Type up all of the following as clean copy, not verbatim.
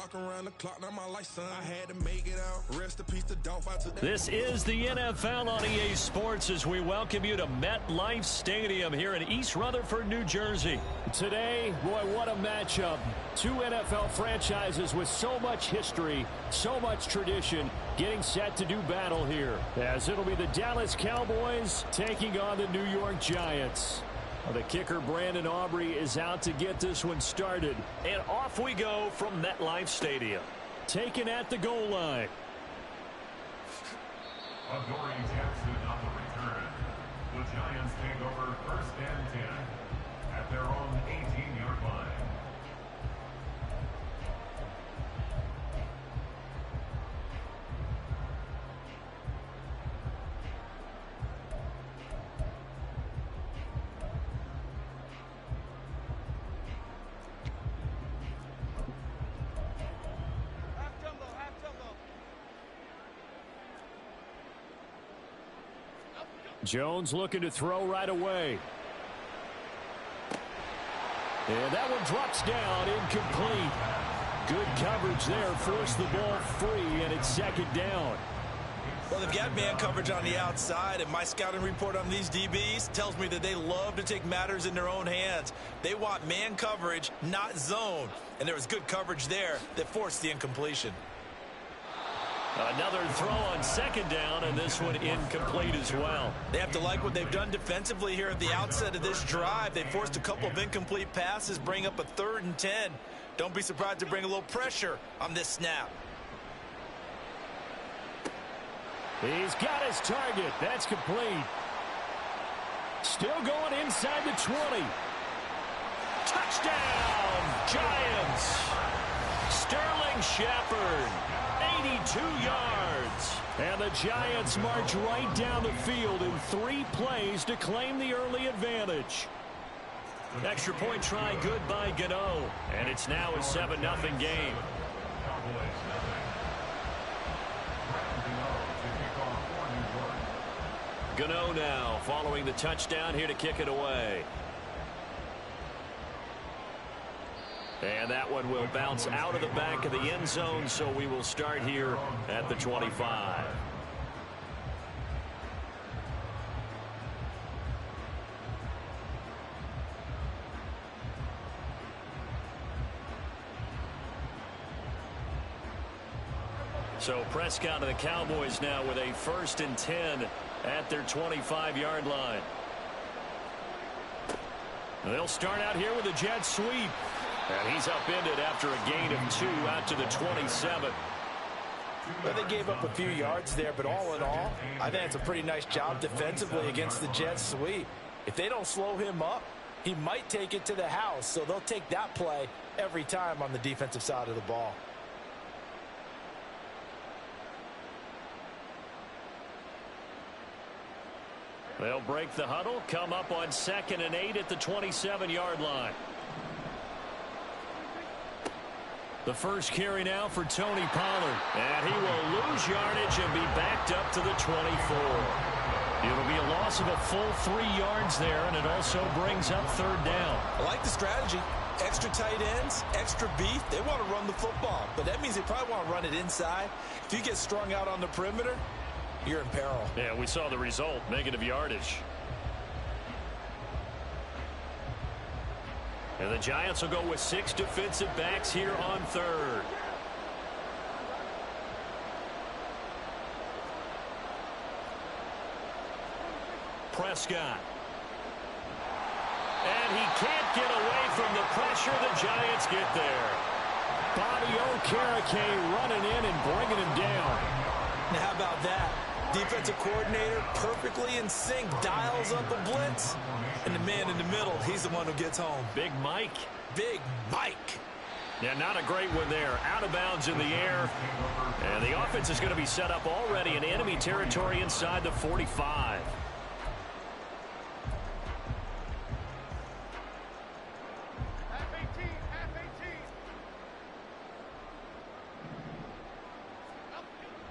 clock around the clock, now my life, son. I had to make it out. Rest in peace to Dolph. This is the NFL on EA Sports as we welcome you to MetLife Stadium here in East Rutherford, New Jersey. Today, boy, what a matchup. Two NFL franchises with so much history, so much tradition, getting set to do battle here. As it'll be the Dallas Cowboys taking on the New York Giants. The kicker, Brandon Aubrey, is out to get this one started. And off we go from MetLife Stadium. Taken at the goal line. Adoree Jackson on the return. The Giants take over 1st and 10 at their own 18-yard line. Jones looking to throw right away. And that one drops down, incomplete. Good coverage there, forced the ball free, and it's 2nd down. Well, they've got man coverage on the outside, and my scouting report on these DBs tells me that they love to take matters in their own hands. They want man coverage, not zone. And there was good coverage there that forced the incompletion. Another throw on 2nd down, and this one incomplete as well. They have to like what they've done defensively here at the outset of this drive. They forced a couple of incomplete passes, bring up a 3rd and 10. Don't be surprised to bring a little pressure on this snap. He's got his target. That's complete. Still going inside the 20. Touchdown, Giants. Sterling Shepard. 82 yards. And the Giants march right down the field in 3 plays to claim the early advantage. Extra point try good by Gano. And it's now a 7-0 game. Gano now following the touchdown here to kick it away. And that one will bounce out of the back of the end zone, so we will start here at the 25. So Prescott and the Cowboys now with a 1st and 10 at their 25-yard line. They'll start out here with a jet sweep. And he's upended after a gain of 2 out to the 27. Well, they gave up a few yards there, but all in all, I think it's a pretty nice job defensively against the jet sweep. If they don't slow him up, he might take it to the house, so they'll take that play every time on the defensive side of the ball. They'll break the huddle, come up on 2nd and 8 at the 27-yard line. The first carry now for Tony Pollard. And he will lose yardage and be backed up to the 24. It'll be a loss of a full 3 yards there, and it also brings up 3rd down. I like the strategy. Extra tight ends, extra beef. They want to run the football, but that means they probably want to run it inside. If you get strung out on the perimeter, you're in peril. Yeah, we saw the result, negative yardage. And the Giants will go with 6 defensive backs here on 3rd. Prescott. And he can't get away from the pressure. The Giants get there. Bobby Okereke running in and bringing him down. Now, how about that? Defensive coordinator perfectly in sync, dials up a blitz, and the man in the middle, he's the one who gets home. Big Mike. Big Mike. Yeah, not a great one there. Out of bounds in the air. And the offense is going to be set up already in enemy territory inside the 45.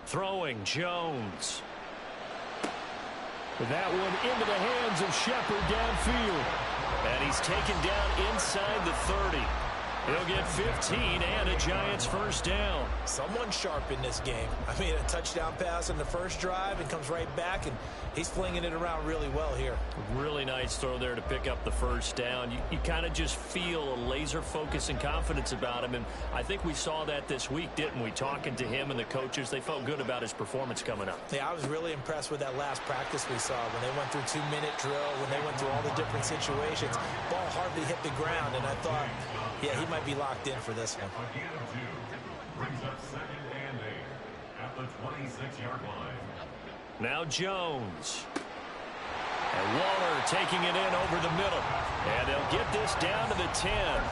Throwing Jones. That one into the hands of Shepard downfield. And he's taken down inside the 30. He'll get 15 and a Giants first down. Someone sharp in this game. I mean, a touchdown pass on the first drive and comes right back, and he's flinging it around really well here. Really nice throw there to pick up the first down. You kind of just feel a laser focus and confidence about him, and I think we saw that this week, didn't we? Talking to him and the coaches, they felt good about his performance coming up. Yeah, I was really impressed with that last practice we saw when they went through 2-minute drill, when they went through all the different situations. Ball hardly hit the ground, and I thought, yeah, he might be locked in for this one. Brings up 2nd and 8 at the 26-yard line. Now Jones. And Waller taking it in over the middle. And they'll get this down to the 10.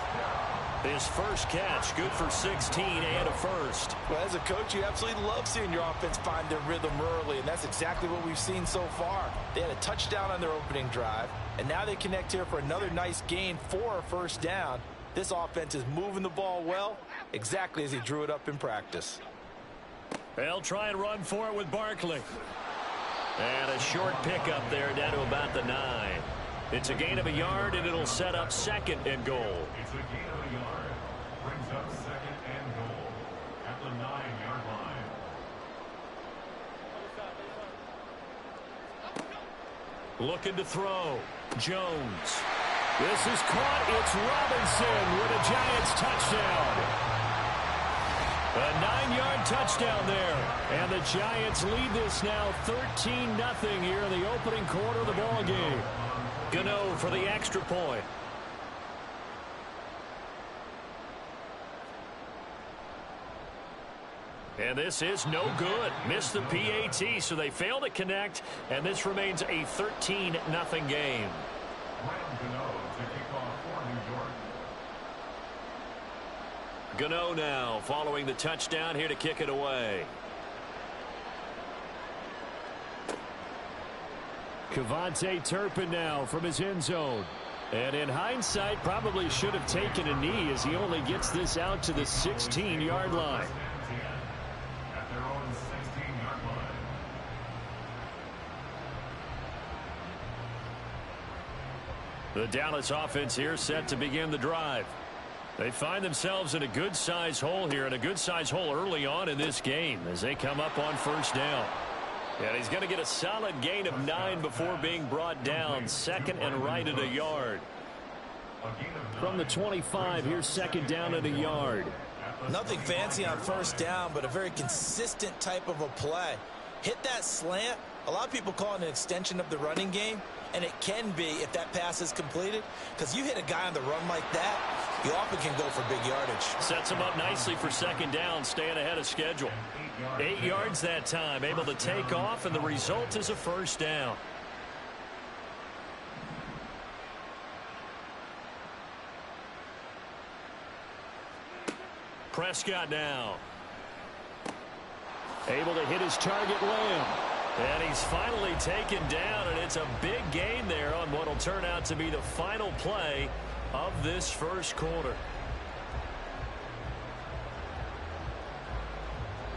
His first catch, good for 16 and a first. Well, as a coach, you absolutely love seeing your offense find their rhythm early, and that's exactly what we've seen so far. They had a touchdown on their opening drive, and now they connect here for another nice gain for a first down. This offense is moving the ball well, exactly as he drew it up in practice. They'll try and run for it with Barkley. And a short pickup there down to about the 9. It's a gain of a yard, and it'll set up 2nd and goal. It's a gain of a yard. Brings up 2nd and goal at the 9-yard line. Looking to throw. Jones. This is caught. It's Robinson with a Giants touchdown. A 9-yard touchdown there. And the Giants lead this now 13-0 here in the opening quarter of the ball game. Gano for the extra point. And this is no good. Missed the PAT, so they fail to connect, and this remains a 13-0 game. Gano now following the touchdown here to kick it away. Kevontae Turpin now from his end zone. And in hindsight, probably should have taken a knee as he only gets this out to the 16-yard line. At their own 16-yard line. The Dallas offense here set to begin the drive. They find themselves in a good-sized hole here, and a good-sized hole early on in this game as they come up on first down. And he's going to get a solid gain of 9 before being brought down. 2nd and right at a yard. From the 25, here's 2nd down at a yard. Nothing fancy on first down, but a very consistent type of a play. Hit that slant. A lot of people call it an extension of the running game, and it can be if that pass is completed, because you hit a guy on the run like that, you often can go for big yardage. Sets him up nicely for 2nd down, staying ahead of schedule. 8 yards that time, able to take off, and the result is a first down. Prescott now. Able to hit his target, Lamb. And he's finally taken down, and it's a big gain there on what will turn out to be the final play of this first quarter.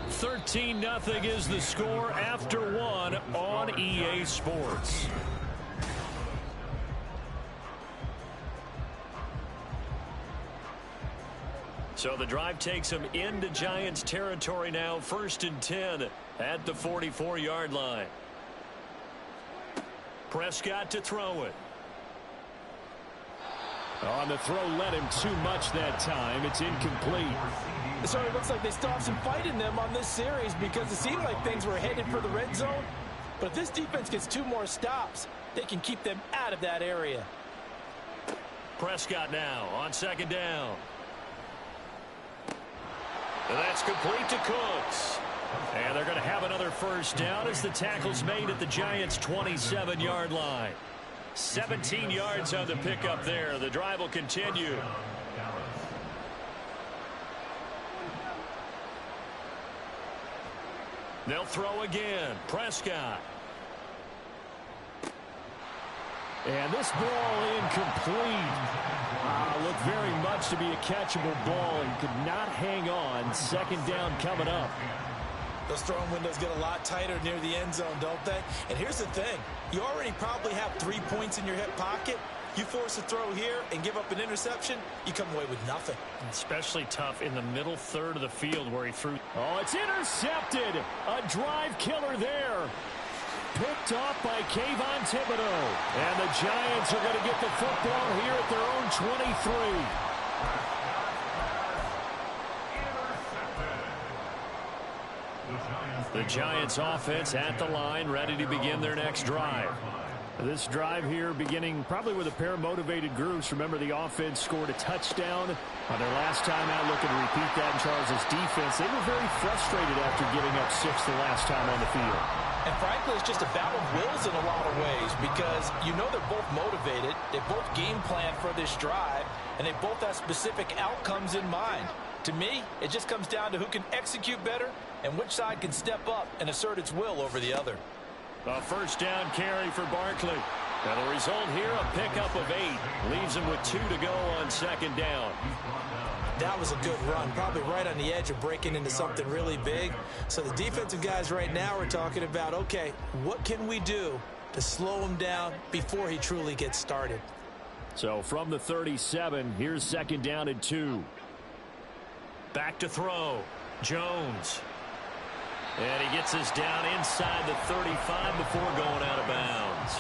13-0 is the score after 1 on EA Sports. So the drive takes them into Giants territory now, 1st and 10 at the 44-yard line. Prescott to throw it. On the throw, led him too much that time. It's incomplete. It certainly looks like they still have some fight in them on this series because it seemed like things were headed for the red zone. But if this defense gets 2 more stops, they can keep them out of that area. Prescott now on 2nd down. And that's complete to Cooks. And they're going to have another first down as the tackle's made at the Giants' 27-yard line. 17 yards on the pickup there. The drive will continue. They'll throw again. Prescott. And this ball incomplete. Looked very much to be a catchable ball and could not hang on. 2nd down coming up. Those throwing windows get a lot tighter near the end zone, don't they? And here's the thing. You already probably have 3 points in your hip pocket. You force a throw here and give up an interception, you come away with nothing. Especially tough in the middle third of the field where he threw. Oh, it's intercepted. A drive killer there. Picked off by Kayvon Thibodeau. And the Giants are going to get the football here at their own 23. The Giants offense at the line, ready to begin their next drive. This drive here beginning probably with a pair of motivated groups. Remember, the offense scored a touchdown on their last time out. Looking to repeat that in Charles' defense. They were very frustrated after giving up 6 the last time on the field. And frankly, it's just a battle of wills in a lot of ways because you know they're both motivated. They both game plan for this drive, and they both have specific outcomes in mind. To me, it just comes down to who can execute better and which side can step up and assert its will over the other. A first down carry for Barkley. Now the result here, a pickup of 8. Leaves him with 2 to go on second down. That was a good run, probably right on the edge of breaking into something really big. So the defensive guys right now are talking about, okay, what can we do to slow him down before he truly gets started? So from the 37, here's second down and 2. Back to throw. Jones. And he gets us down inside the 35 before going out of bounds.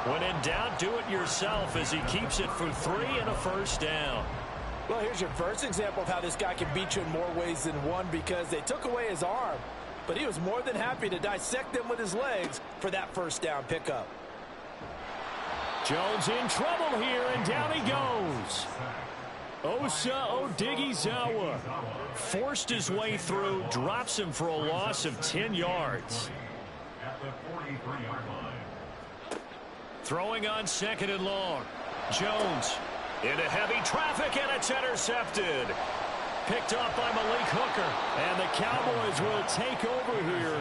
When in doubt, do it yourself as he keeps it for 3 and a first down. Well, here's your first example of how this guy can beat you in more ways than one because they took away his arm, but he was more than happy to dissect them with his legs for that first down pickup. Jones in trouble here, and down he goes. Osa Odighizuwa forced his way through, drops him for a loss of 10 yards. At the 43-yard line. Throwing on second and long. Jones into heavy traffic, and it's intercepted. Picked off by Malik Hooker. And the Cowboys will take over here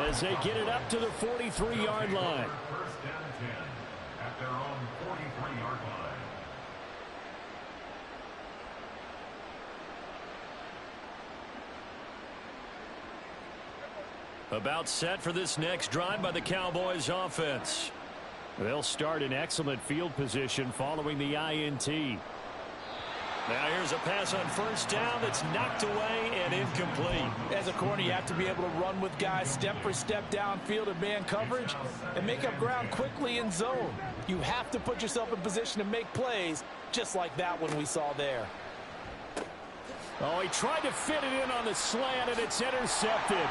as they get it up to the 43-yard line. First down and 10 at their own 43-yard line. About set for this next drive by the Cowboys offense. They'll start in excellent field position following the INT. Now here's a pass on first down that's knocked away and incomplete. As a corner, you have to be able to run with guys step for step downfield in man coverage and make up ground quickly in zone. You have to put yourself in position to make plays just like that one we saw there. Oh, he tried to fit it in on the slant, and it's intercepted.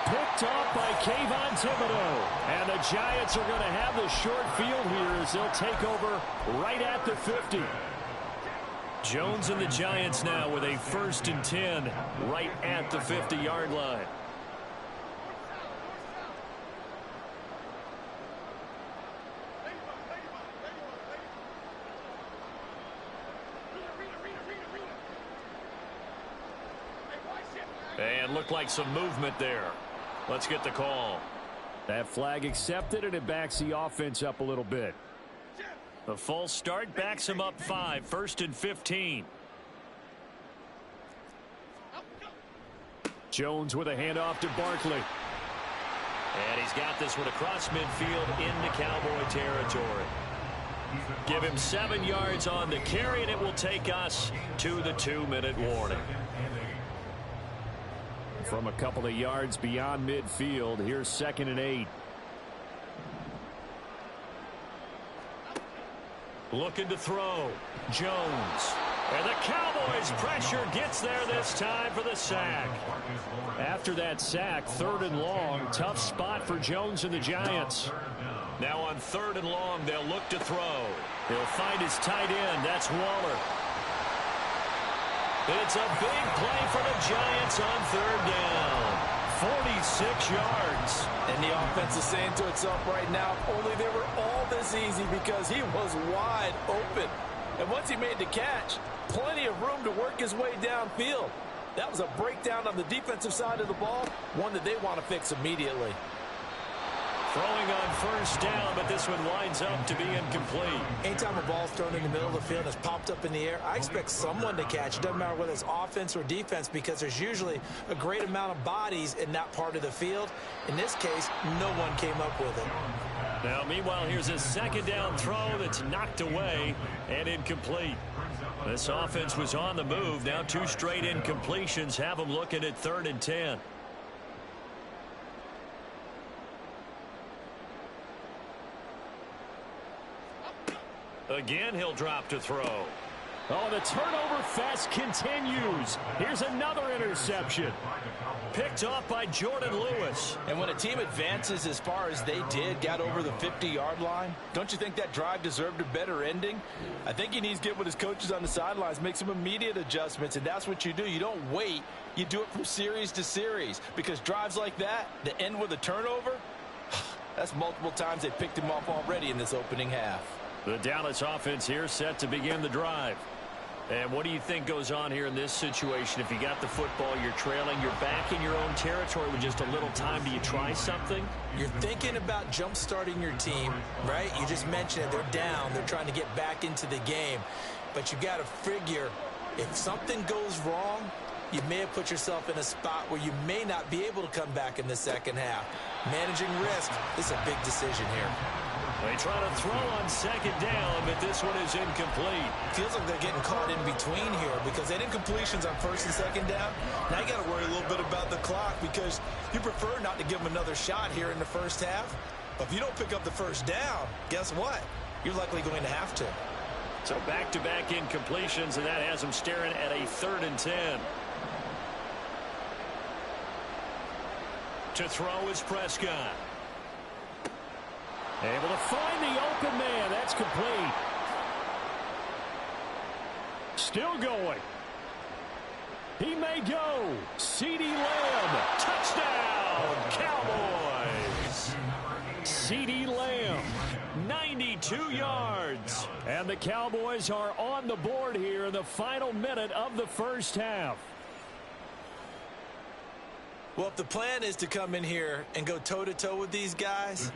Picked off by Kayvon Thibodeau. And the Giants are going to have the short field here as they'll take over right at the 50. Jones and the Giants now with a 1st and 10 right at the 50-yard line. And looked like some movement there. Let's get the call. That flag accepted, and it backs the offense up a little bit. The false start backs him up 5. 1st and 15. Jones with a handoff to Barkley. And he's got this one across midfield into Cowboy territory. Give him 7 yards on the carry, and it will take us to the 2-minute warning. From a couple of yards beyond midfield, here's 2nd and 8. Looking to throw. Jones. And the Cowboys pressure gets there this time for the sack. After that sack, 3rd and long. Tough spot for Jones and the Giants. Now on 3rd and long, they'll look to throw. He'll find his tight end. That's Waller. It's a big play for the Giants on 3rd down. 46 yards. And the offense is saying to itself right now, if only they were all this easy, because he was wide open. And once he made the catch, plenty of room to work his way downfield. That was a breakdown on the defensive side of the ball, one that they want to fix immediately. Throwing on 1st down, but this one winds up to be incomplete. Anytime a ball's thrown in the middle of the field and it's popped up in the air, I expect someone to catch. It doesn't matter whether it's offense or defense, because there's usually a great amount of bodies in that part of the field. In this case, no one came up with it. Now, meanwhile, here's a second down throw that's knocked away and incomplete. This offense was on the move. Now 2 straight incompletions have them looking at 3rd and 10. Again, he'll drop to throw. Oh, the turnover fest continues. Here's another interception. Picked off by Jordan Lewis. And when a team advances as far as they did, got over the 50-yard line, don't you think that drive deserved a better ending? I think he needs to get with his coaches on the sidelines, make some immediate adjustments, and that's what you do. You don't wait. You do it from series to series, because drives like that end with a turnover, that's multiple times they picked him off already in this opening half. The Dallas offense here set to begin the drive. And what do you think goes on here in this situation? If you got the football, you're trailing, you're back in your own territory with just a little time. Do you try something? You're thinking about jump-starting your team, right? You just mentioned it. They're down. They're trying to get back into the game. But you got to figure, if something goes wrong, you may have put yourself in a spot where you may not be able to come back in the second half. Managing risk is a big decision here. They try to throw on second down, but this one is incomplete. Feels like they're getting caught in between here, because that incompletion's on 1st and 2nd down. Now you got to worry a little bit about the clock, because you prefer not to give them another shot here in the first half. But if you don't pick up the first down, guess what? You're likely going to have to. So back-to-back incompletions, and that has them staring at a 3rd and 10. To throw is Prescott. Able to find the open man. That's complete. Still going. He may go. CeeDee Lamb. Touchdown, Cowboys. CeeDee Lamb, 92 yards. And the Cowboys are on the board here in the final minute of the first half. Well, if the plan is to come in here and go toe-to-toe with these guys,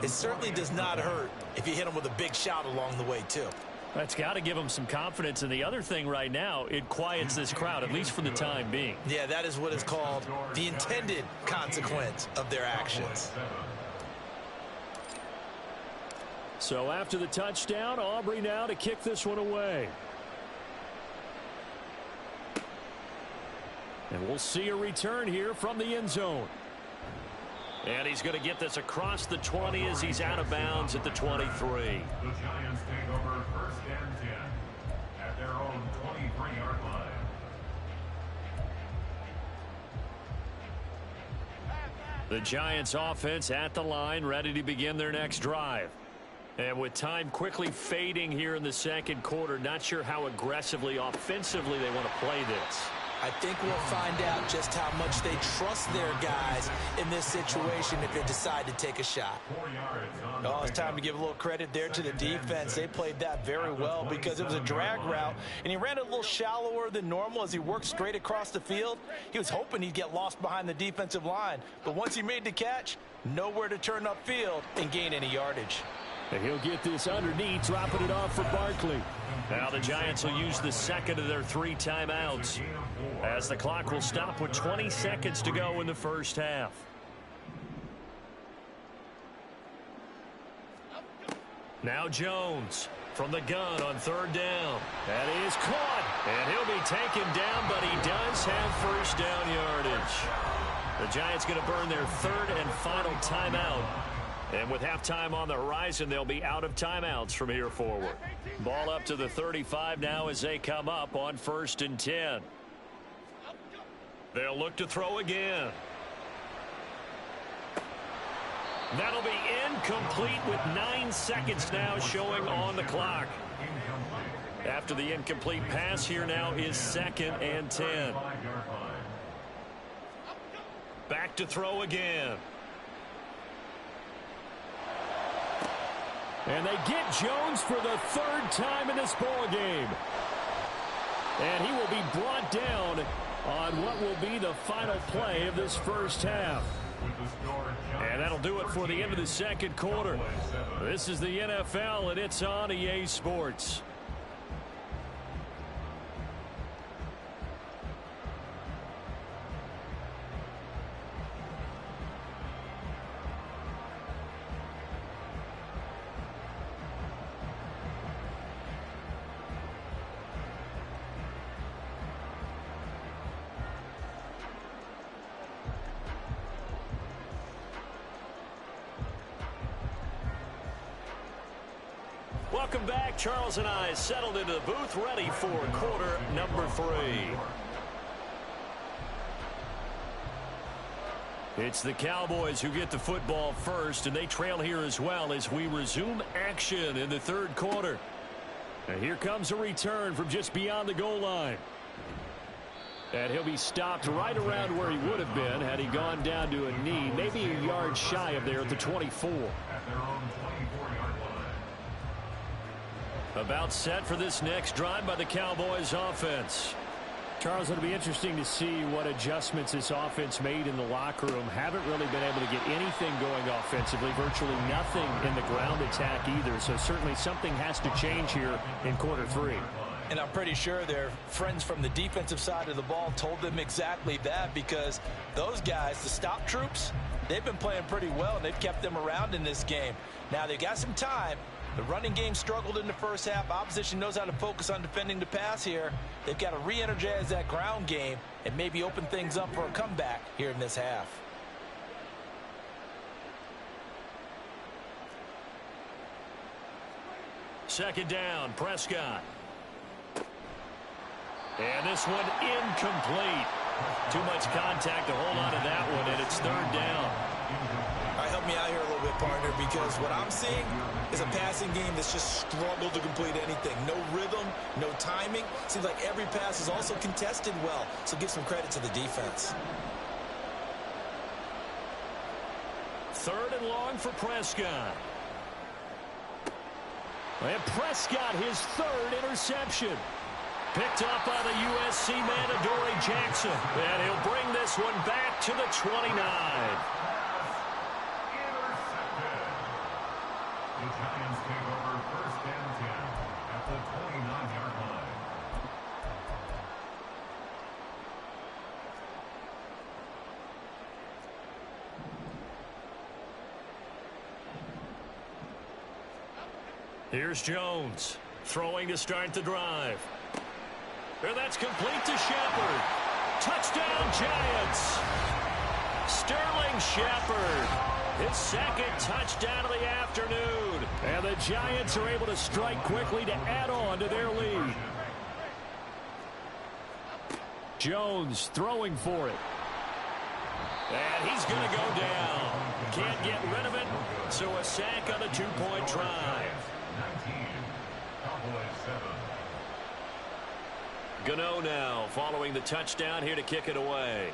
it certainly does not hurt if you hit them with a big shot along the way, too. That's got to give them some confidence. And the other thing right now, it quiets this crowd, at least for the time being. Yeah, that is what is called the intended consequence of their actions. So after the touchdown, Aubrey now to kick this one away. And we'll see a return here from the end zone. And he's going to get this across the 20 as he's out of bounds at the 23. The Giants take over 1st and 10 at their own 23-yard line. The Giants offense at the line, ready to begin their next drive. And with time quickly fading here in the second quarter, not sure how aggressively, offensively they want to play this. I think we'll find out just how much they trust their guys in this situation if they decide to take a shot. Oh, it's time to give a little credit there to the defense. They played that very well because it was a drag route, and he ran a little shallower than normal as he worked straight across the field. He was hoping he'd get lost behind the defensive line, but once he made the catch, nowhere to turn upfield and gain any yardage. And he'll get this underneath, dropping it off for Barkley. Now the Giants will use the second of their 3 timeouts as the clock will stop with 20 seconds to go in the first half. Now Jones from the gun on 3rd down. That is caught. And he'll be taken down, but he does have first down yardage. The Giants going to burn their 3rd and final timeout. And with halftime on the horizon, they'll be out of timeouts from here forward. Ball up to the 35 now as they come up on 1st and 10. They'll look to throw again. That'll be incomplete with 9 seconds now showing on the clock. After the incomplete pass, here now is 2nd and 10. Back to throw again. And they get Jones for the 3rd time in this ball game. And he will be brought down on what will be the final play of this first half. And that'll do it for the end of the second quarter. This is the NFL, and it's on EA Sports. Welcome back. Charles and I settled into the booth, ready for quarter number 3. It's the Cowboys who get the football first, and they trail here as well as we resume action in the third quarter. And here comes a return from just beyond the goal line. And he'll be stopped right around where he would have been had he gone down to a knee, maybe a yard shy of there at the 24. At their own 24-yard line. About set for this next drive by the Cowboys offense. Charles, it'll be interesting to see what adjustments this offense made in the locker room. Haven't really been able to get anything going offensively, virtually nothing in the ground attack either. So certainly something has to change here in quarter 3. And I'm pretty sure their friends from the defensive side of the ball told them exactly that, because those guys, the stop troops, they've been playing pretty well, and they've kept them around in this game. Now, they've got some time. The running game struggled in the first half. Opposition knows how to focus on defending the pass here. They've got to re-energize that ground game and maybe open things up for a comeback here in this half. Second down, Prescott. And this one incomplete. Too much contact to hold on to that one, and it's third down. All right, help me out here a little bit, partner, because what I'm seeing is a passing game that's just struggled to complete anything. No rhythm, no timing. Seems like every pass is also contested well, so give some credit to the defense. Third and long for Prescott. And Prescott, his third interception. Picked up by the USC man, Adoree Jackson. And he'll bring this one back to the 29. The Giants take over first and 10 at the 29-yard line. Here's Jones throwing to start the drive. And that's complete to Shepard. Touchdown, Giants. Sterling Shepard, his second touchdown of the afternoon. And the Giants are able to strike quickly to add on to their lead. Jones throwing for it. And he's going to go down. Can't get rid of it, so a sack on the two-point try. 19, Cowboys 7. Gano now following the touchdown here to kick it away.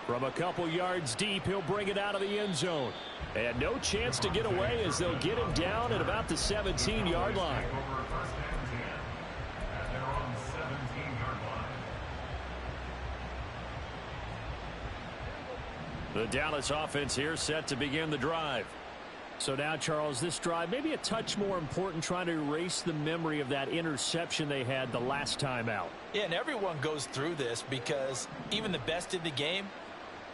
From a couple yards deep, he'll bring it out of the end zone. And no chance to get away as they'll get him down at about the 17-yard line. Over first and 10 at their own 17-yard line. The Dallas offense here set to begin the drive. So now, Charles, this drive maybe a touch more important, trying to erase the memory of that interception they had the last time out. Yeah, and everyone goes through this, because even the best in the game,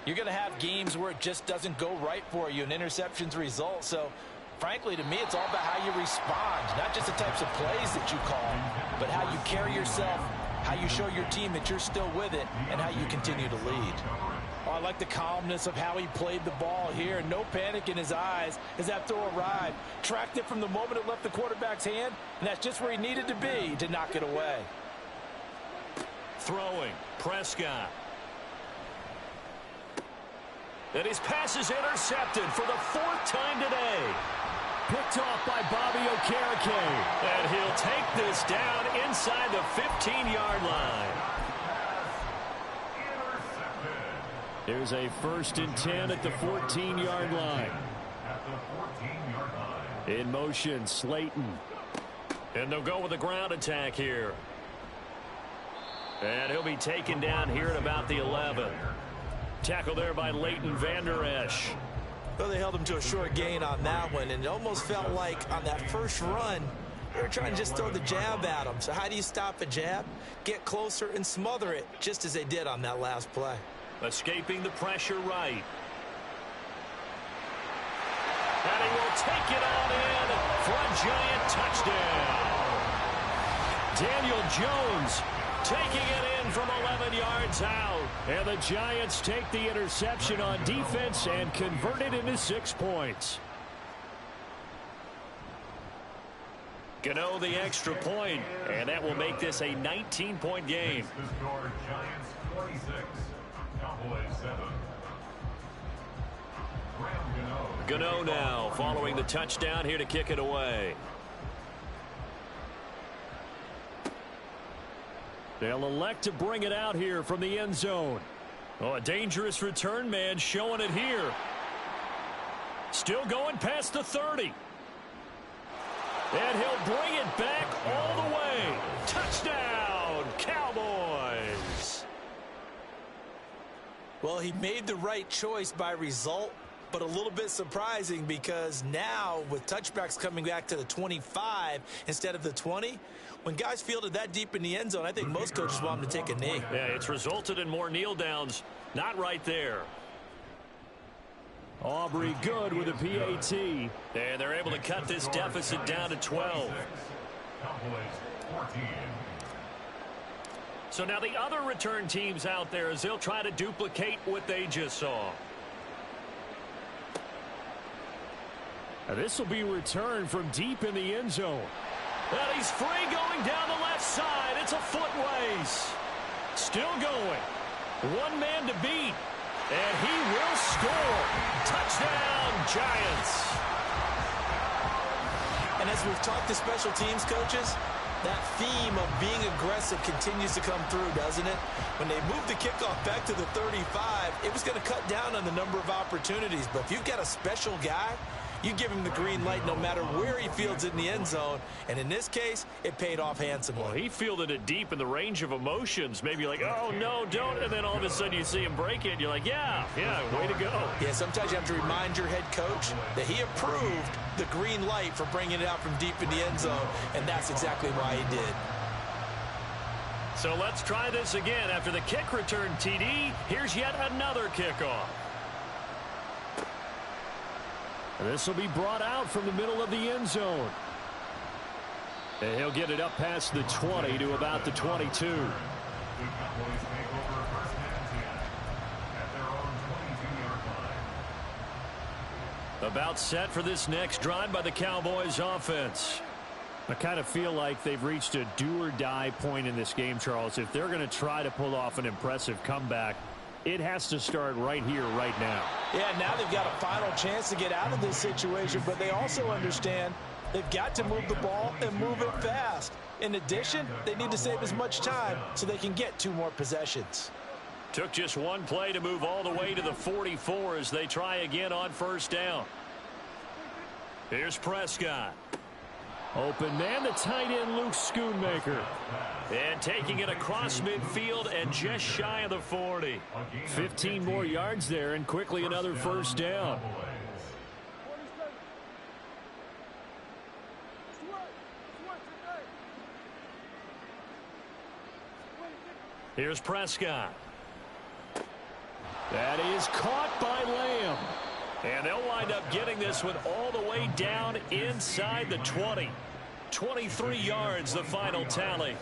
you're going to have games where it just doesn't go right for you, and interceptions result. So, frankly, to me, it's all about how you respond, not just the types of plays that you call, but how you carry yourself, how you show your team that you're still with it, and how you continue to lead. Oh, I like the calmness of how he played the ball here. No panic in his eyes as that throw arrived. Tracked it from the moment it left the quarterback's hand, and that's just where he needed to be to knock it away. Throwing, Prescott. And his pass is intercepted for the fourth time today. Picked off by Bobby Okereke. And he'll take this down inside the 15-yard line. There's a 1st and 10 at the 14-yard line. At the 14-yard line. In motion, Slayton. And they'll go with a ground attack here. And he'll be taken down here at about the 11. Tackle there by Leighton Vander Esch. Well, they held him to a short gain on that one, and it almost felt like on that first run, they were trying to just throw the jab at him. So how do you stop a jab? Get closer and smother it, just as they did on that last play. Escaping the pressure right. And he will take it on in for a Giant touchdown. Daniel Jones taking it in from 11 yards out. And the Giants take the interception on defense and convert it into 6 points. Gano the extra point, and that will make this a 19-point game. The score, Giants 46, Cowboys 7. Gano now following the touchdown here to kick it away. They'll elect to bring it out here from the end zone. Oh, a dangerous return man showing it here. Still going past the 30. And he'll bring it back all the way. Touchdown, Cowboys. Well, he made the right choice by result, but a little bit surprising because now with touchbacks coming back to the 25 instead of the 20, when guys fielded that deep in the end zone, I think most coaches want them to take a knee. Yeah, it's resulted in more kneel downs. Not right there. Aubrey good with a PAT. And they're able to cut this deficit down to 12. So now the other return teams out there as they'll try to duplicate what they just saw. Now this will be returned from deep in the end zone. And he's free going down the left side. It's a foot race. Still going. One man to beat. And he will score. Touchdown, Giants. And as we've talked to special teams coaches, that theme of being aggressive continues to come through, doesn't it? When they moved the kickoff back to the 35, it was going to cut down on the number of opportunities. But if you've got a special guy, you give him the green light no matter where he fields it in the end zone. And in this case, it paid off handsomely. Well, he fielded it deep in the range of emotions. Maybe like, oh, no, don't. And then all of a sudden you see him break it. And you're like, yeah, way to go. Yeah, sometimes you have to remind your head coach that he approved the green light for bringing it out from deep in the end zone. And that's exactly why he did. So let's try this again. After the kick return TD, here's yet another kickoff. This will be brought out from the middle of the end zone. And he'll get it up past the 20 to about the 22. About set for this next drive by the Cowboys offense. I kind of feel like they've reached a do-or-die point in this game, Charles. If they're going to try to pull off an impressive comeback, it has to start right here, right now. Yeah, now they've got a final chance to get out of this situation, but they also understand they've got to move the ball and move it fast. In addition, they need to save as much time so they can get 2 more possessions. Took just one play to move all the way to the 44 as they try again on first down. Here's Prescott. Open man, the tight end, Luke Schoonmaker. And taking it across midfield and just shy of the 40. 15 more yards there and quickly another first down. Here's Prescott. That is caught by Lamb. And they'll wind up getting this one all the way down inside the 20. 23 yards, the final tally.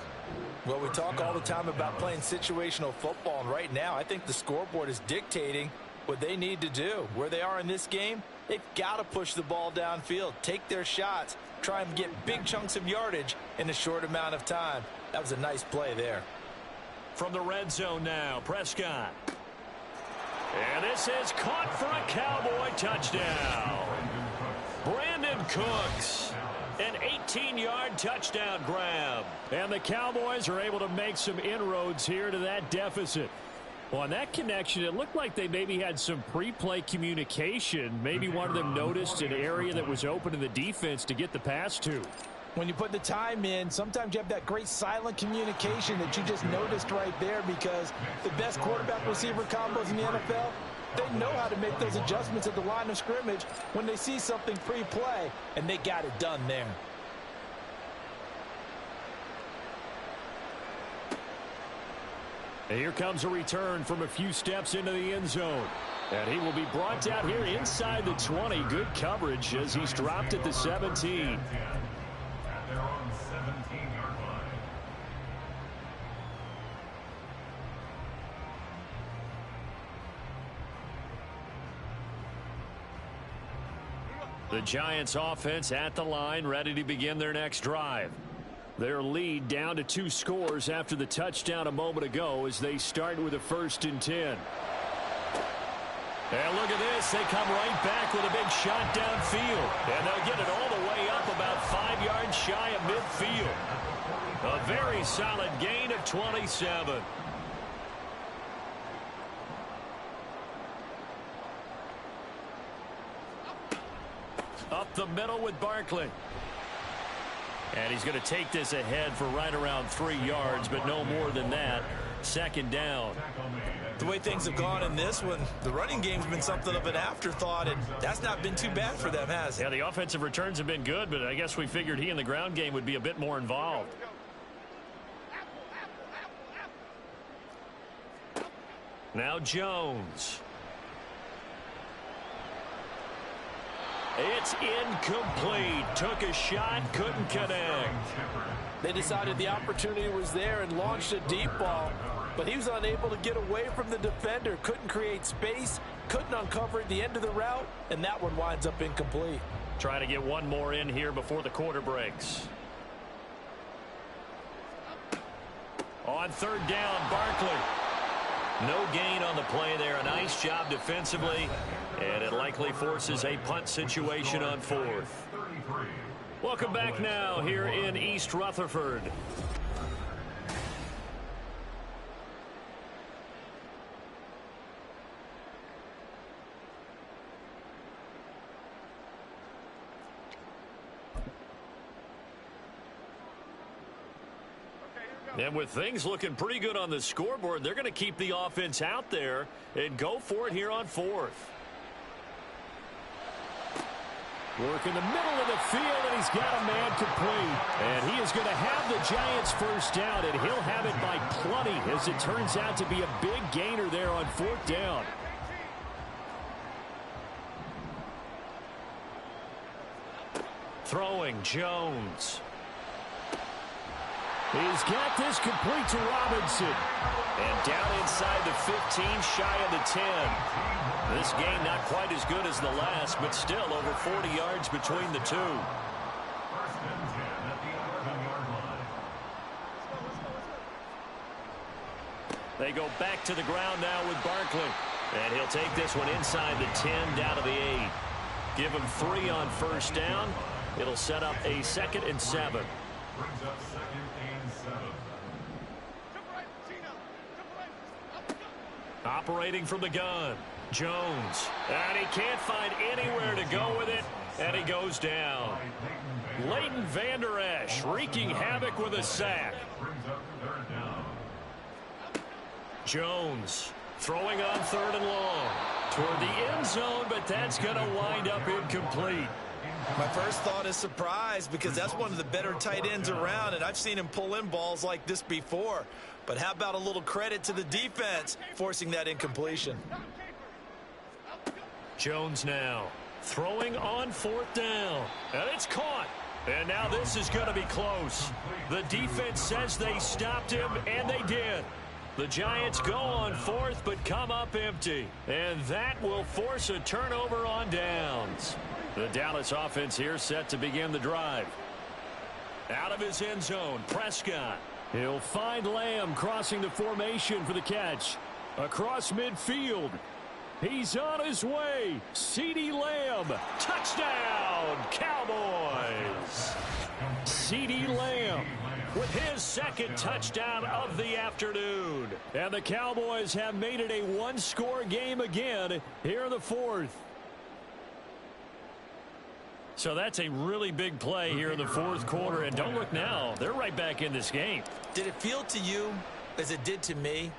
Well, we talk all the time about playing situational football, and right now I think the scoreboard is dictating what they need to do. Where they are in this game, they've got to push the ball downfield, take their shots, try and get big chunks of yardage in a short amount of time. That was a nice play there. From the red zone now, Prescott. And this is caught for a Cowboy touchdown. Brandon Cooks. An 18-yard touchdown grab. And the Cowboys are able to make some inroads here to that deficit. Well, on that connection, it looked like they maybe had some pre-play communication. Maybe one of them noticed an area that was open in the defense to get the pass to. When you put the time in, sometimes you have that great silent communication that you just noticed right there, because the best quarterback-receiver combos in the NFL, they know how to make those adjustments at the line of scrimmage when they see something pre-play, and they got it done there. And here comes a return from a few steps into the end zone. And he will be brought down here inside the 20. Good coverage as he's dropped at the 17. At their own 17-yard line. The Giants offense at the line, ready to begin their next drive. Their lead down to 2 scores after the touchdown a moment ago as they start with a 1st and 10. And look at this. They come right back with a big shot downfield. And they'll get it all the way up about 5 yards shy of midfield. A very solid gain of 27. Up the middle with Barkley. And he's going to take this ahead for right around 3 yards, but no more than that. 2nd down. The way things have gone in this one, the running game's been something of an afterthought, and that's not been too bad for them, has it? Yeah, the offensive returns have been good, but I guess we figured he in the ground game would be a bit more involved. Now Jones. It's incomplete. Took a shot, couldn't connect. They decided the opportunity was there and launched a deep ball, but he was unable to get away from the defender, couldn't create space, couldn't uncover at the end of the route, and that one winds up incomplete. Trying to get one more in here before the quarter breaks. On 3rd down, Barkley. No gain on the play there. A nice job defensively, and it likely forces a punt situation on 4th. Welcome back now here in East Rutherford. And with things looking pretty good on the scoreboard, they're going to keep the offense out there and go for it here on 4th. Work in the middle of the field, and he's got a man complete. And he is going to have the Giants 1st down, and he'll have it by plenty, as it turns out to be a big gainer there on 4th down. Throwing Jones. He's got this complete to Robinson. And down inside the 15, shy of the 10. This game not quite as good as the last, but still over 40 yards between the two. 1st and 10 at the 11-yard line. They go back to the ground now with Barkley. And he'll take this one inside the 10, down to the 8. Give him 3 on 1st down. It'll set up a 2nd and 7. Brings up 2nd and 7. Operating from the gun, Jones. And he can't find anywhere to go with it, and he goes down. Leighton Vander Esch wreaking havoc with a sack. Brings up 3rd down. Jones throwing on 3rd and long. Toward the end zone, but that's going to wind up incomplete. My first thought is surprise, because that's one of the better tight ends around, and I've seen him pull in balls like this before. But how about a little credit to the defense forcing that incompletion? Jones now throwing on 4th down, and it's caught. And now this is going to be close. The defense says they stopped him, and they did. The Giants go on 4th, but come up empty. And that will force a turnover on downs. The Dallas offense here set to begin the drive. Out of his end zone, Prescott. He'll find Lamb crossing the formation for the catch. Across midfield. He's on his way. CeeDee Lamb. Touchdown, Cowboys. CeeDee Lamb with his 2nd touchdown of the afternoon. And the Cowboys have made it a 1-score game again here in the 4th. So that's a really big play here in the 4th quarter. And don't look now, they're right back in this game. Did it feel to you, as it did to me,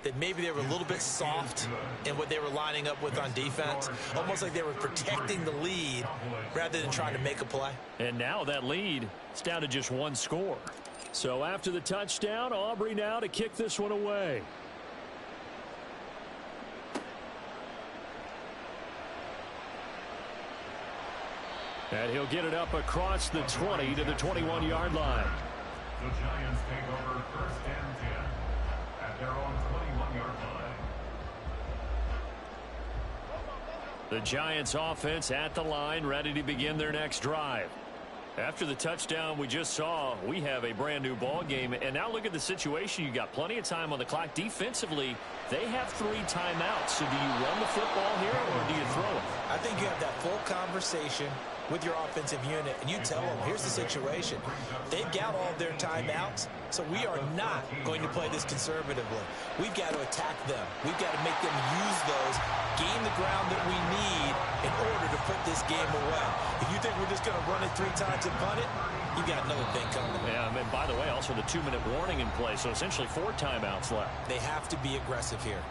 that maybe they were a little bit soft in what they were lining up with on defense? Almost like they were protecting the lead rather than trying to make a play. And now that lead is down to just 1 score. So after the touchdown, Aubrey now to kick this one away. And he'll get it up across the 20 to the 21-yard line. The Giants take over 1st and 10 at their own 21-yard line. The Giants offense at the line, ready to begin their next drive. After the touchdown we just saw, we have a brand new ball game. And now look at the situation. You got plenty of time on the clock. Defensively, they have 3 timeouts. So do you run the football here or do you throw it? I think you have that full conversation with your offensive unit, and you tell them, here's the situation. They've got all their timeouts, so we are not going to play this conservatively. We've got to attack them. We've got to make them use those, gain the ground that we need in order to put this game away. If you think we're just going to run it 3 times and punt it, you've got another thing coming. Yeah, and by the way, also the 2-minute warning in play, so essentially 4 timeouts left. They have to be aggressive here.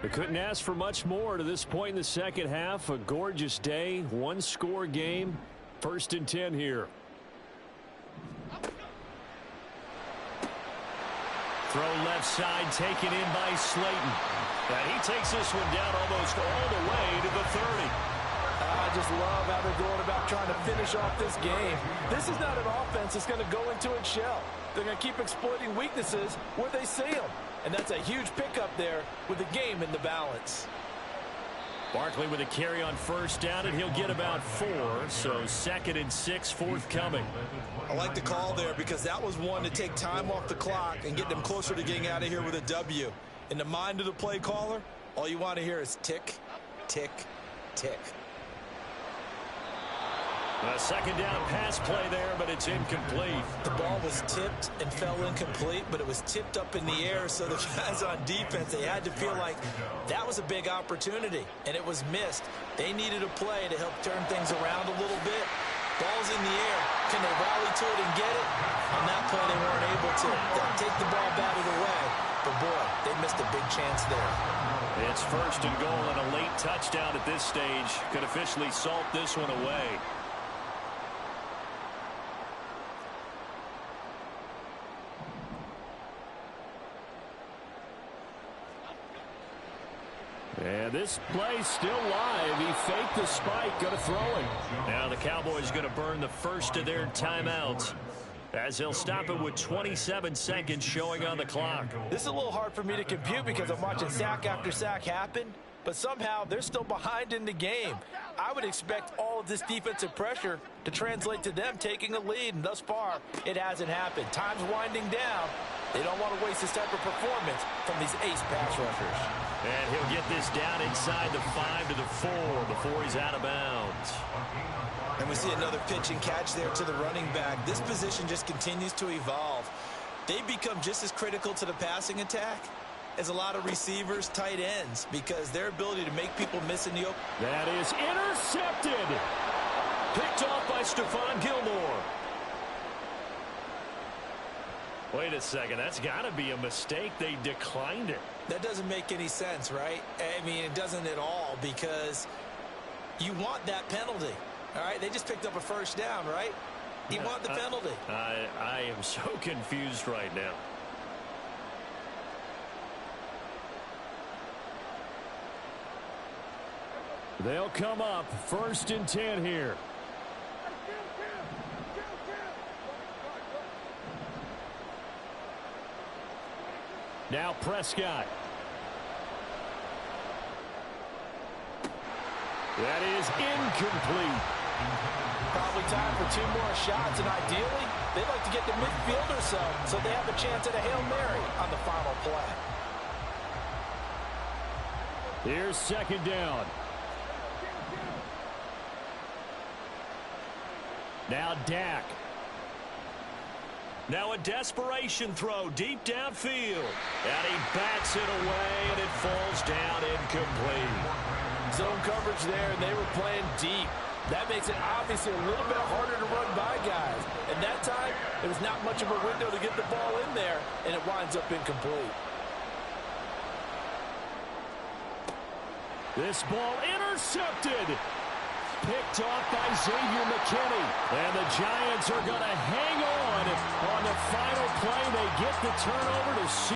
We couldn't ask for much more to this point in the second half. A gorgeous day, 1-score game. 1st and 10 here. Throw left side, taken in by Slayton. And he takes this one down almost all the way to the 30. I just love how they're going about trying to finish off this game. This is not an offense that's going to go into its shell. They're going to keep exploiting weaknesses where they see them. And that's a huge pickup there with the game in the balance. Barkley with a carry on 1st down, and he'll get about 4. So 2nd and 6 forthcoming. I like the call there because that was one to take time off the clock and get them closer to getting out of here with a W. In the mind of the play caller, all you want to hear is tick, tick, tick. A 2nd down pass play there, but it's incomplete. The ball was tipped and fell incomplete, but it was tipped up in the air, so the guys on defense, they had to feel like that was a big opportunity, and it was missed. They needed a play to help turn things around a little bit. Ball's in the air. Can they rally to it and get it? On that play, they weren't able to. They'll take the ball batted away, but boy, they missed a big chance there. It's 1st and goal and a late touchdown at this stage. Could officially salt this one away. And this play still live. He faked the spike, going to throw it. Now the Cowboys going to burn the first of their timeouts, as he'll stop it with 27 seconds showing on the clock. This is a little hard for me to compute because I'm watching sack after sack happen, but somehow they're still behind in the game. I would expect all of this defensive pressure to translate to them taking a lead, and thus far, it hasn't happened. Time's winding down. They don't want to waste this type of performance from these ace pass rushers. And he'll get this down inside the 5 to the 4 before he's out of bounds. And we see another pitch and catch there to the running back. This position just continues to evolve. They become just as critical to the passing attack as a lot of receivers, tight ends, because their ability to make people miss in the open. That is intercepted. Picked off by Stephon Gilmore. Wait a second, that's got to be a mistake. They declined it. That doesn't make any sense, right? I mean, it doesn't at all, because you want that penalty. All right, they just picked up a 1st down, right? You want the penalty. I am so confused right now. They'll come up 1st and 10 here. Now Prescott. That is incomplete. Probably time for 2 more shots, and ideally, they'd like to get the midfield or so they have a chance at a Hail Mary on the final play. Here's 2nd down. Now Dak. Now a desperation throw deep downfield. And he bats it away, and it falls down incomplete. Zone coverage there, and they were playing deep. That makes it obviously a little bit harder to run by guys. And that time, there was not much of a window to get the ball in there, and it winds up incomplete. This ball intercepted. Picked off by Xavier McKinney. And the Giants are going to hang on the final play. They get the turnover to